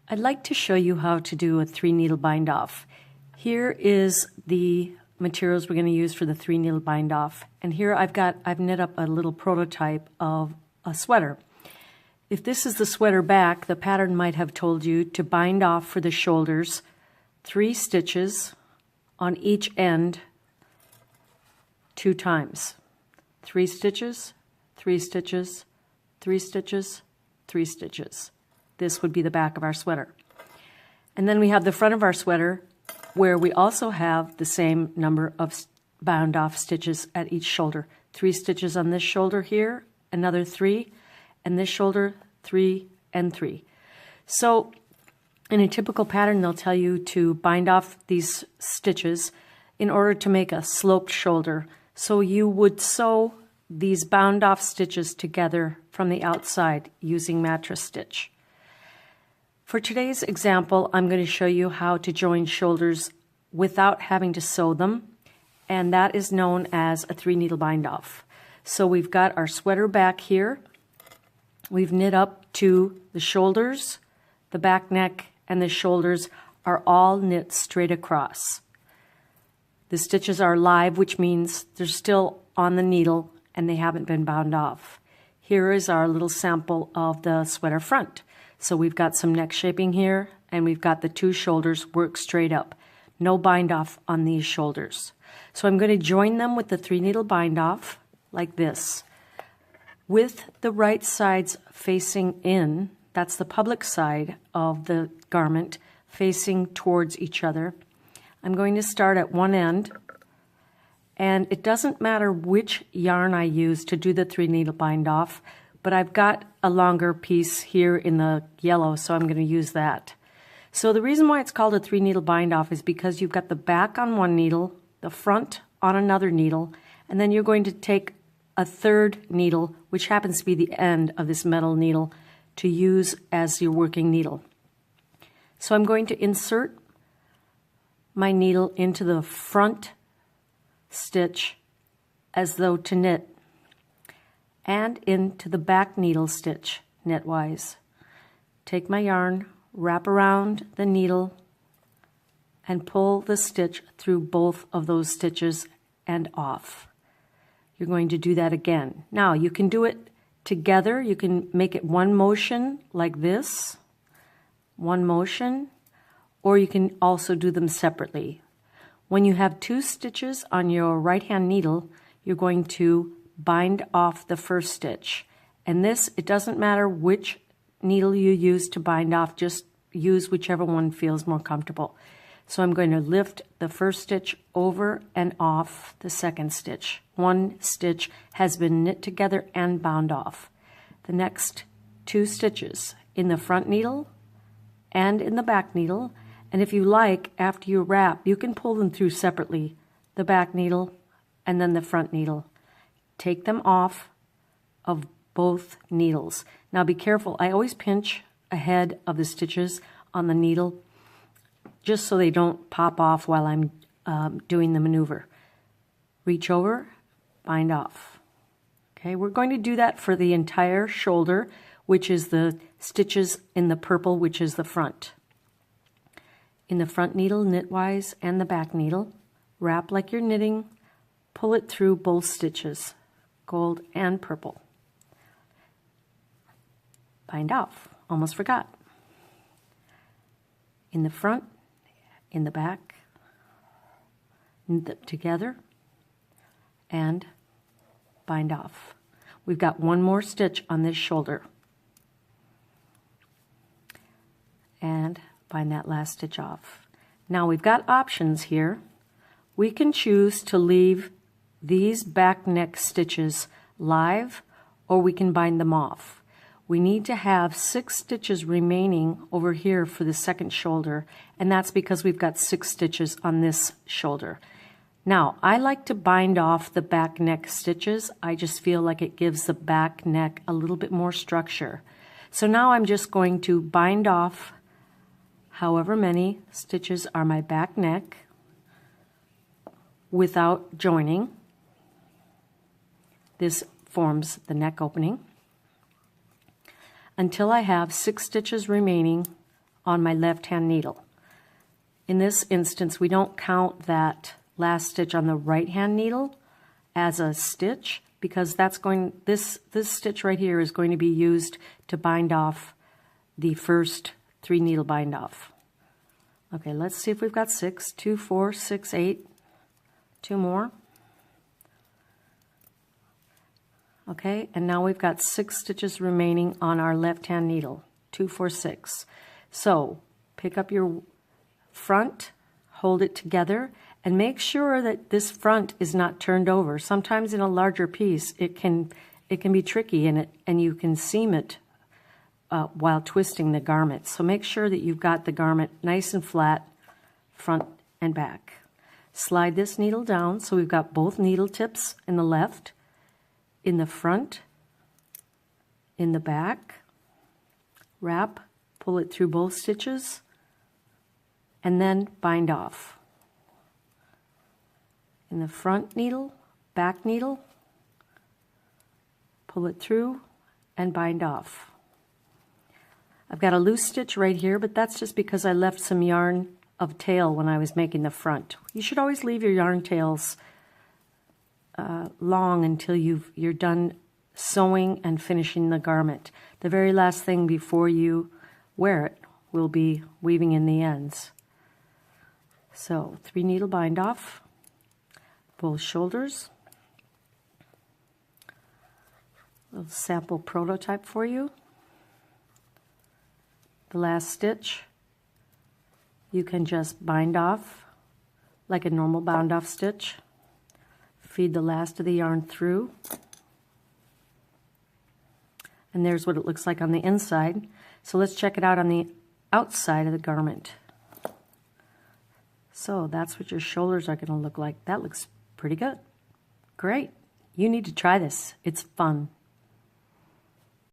I'd like to show you how to do a 3-needle bind off. Here is the materials we're going to use for the 3-needle bind off. And here I've knit up a little prototype of a sweater. If this is the sweater back, the pattern might have told you to bind off for the shoulders 3 stitches on each end 2 times. 3 stitches, 3 stitches, 3 stitches, 3 stitches. This would be the back of our sweater. And then we have the front of our sweater where we also have the same number of bound off stitches at each shoulder. 3 stitches on this shoulder here, another 3, and this shoulder 3 and 3. So in a typical pattern they'll tell you to bind off these stitches in order to make a sloped shoulder. So you would sew these bound off stitches together from the outside using mattress stitch. For today's example, I'm going to show you how to join shoulders without having to sew them, and that is known as a 3-needle bind off. So we've got our sweater back here. We've knit up to the shoulders, the back neck, and the shoulders are all knit straight across. The stitches are live, which means they're still on the needle and they haven't been bound off. Here is our little sample of the sweater front. So we've got some neck shaping here, and we've got the 2 shoulders worked straight up. No bind off on these shoulders. So I'm going to join them with the 3-needle bind off like this. With the right sides facing in, that's the public side of the garment, facing towards each other. I'm going to start at one end, and it doesn't matter which yarn I use to do the 3-needle bind off, but I've got a longer piece here in the yellow, so I'm going to use that. So the reason why it's called a 3-needle bind off is because you've got the back on one needle, the front on another needle, and then you're going to take a 3rd needle, which happens to be the end of this metal needle, to use as your working needle. So I'm going to insert my needle into the front stitch as though to knit, and into the back needle stitch knitwise. Take my yarn, wrap around the needle, and pull the stitch through both of those stitches and off. You're going to do that again. Now you can do it together. You can make it one motion like this, one motion, or you can also do them separately. When you have 2 stitches on your right hand needle, you're going to bind off the first stitch. And this, it doesn't matter which needle you use to bind off, just use whichever one feels more comfortable. So I'm going to lift the first stitch over and off the second stitch. One stitch has been knit together and bound off. The next 2 stitches in the front needle and in the back needle, and if you like, after you wrap, you can pull them through separately, the back needle and then the front needle. Take them off of both needles. Now be careful, I always pinch ahead of the stitches on the needle just so they don't pop off while I'm doing the maneuver. Reach over, bind off. Okay, we're going to do that for the entire shoulder, which is the stitches in the purple, which is the front. In the front needle knitwise and the back needle, wrap like you're knitting, pull it through both stitches, gold and purple. Bind off. Almost forgot. In the front, in the back, knit them together, and bind off. We've got one more stitch on this shoulder. And bind that last stitch off. Now we've got options here. We can choose to leave these back neck stitches live, or we can bind them off. We need to have 6 stitches remaining over here for the second shoulder, and that's because we've got 6 stitches on this shoulder. Now, I like to bind off the back neck stitches. I just feel like it gives the back neck a little bit more structure. So now I'm just going to bind off however many stitches are my back neck without joining. This forms the neck opening until I have 6 stitches remaining on my left-hand needle. In this instance, we don't count that last stitch on the right-hand needle as a stitch, because that's going, this stitch right here is going to be used to bind off the first 3 needle bind off. Okay, let's see if we've got 6, 2, 4, 6, 8, 2 more. Okay, and now we've got 6 stitches remaining on our left-hand needle, 2, 4, 6. So pick up your front, hold it together, and make sure that this front is not turned over. Sometimes in a larger piece, it can be tricky, and you can seam it while twisting the garment. So make sure that you've got the garment nice and flat, front and back. Slide this needle down so we've got both needle tips in the left, in the front, in the back. Wrap, pull it through both stitches, and then bind off. In the front needle, back needle, pull it through and bind off. I've got a loose stitch right here, but that's just because I left some yarn of tail when I was making the front. You should always leave your yarn tails long until you're done sewing and finishing the garment. The very last thing before you wear it will be weaving in the ends. So 3 needle bind off, both shoulders. A little sample prototype for you. The last stitch you can just bind off like a normal bound off stitch. Feed the last of the yarn through. And there's what it looks like on the inside. So let's check it out on the outside of the garment. So that's what your shoulders are going to look like. That looks pretty good. Great. You need to try this. It's fun.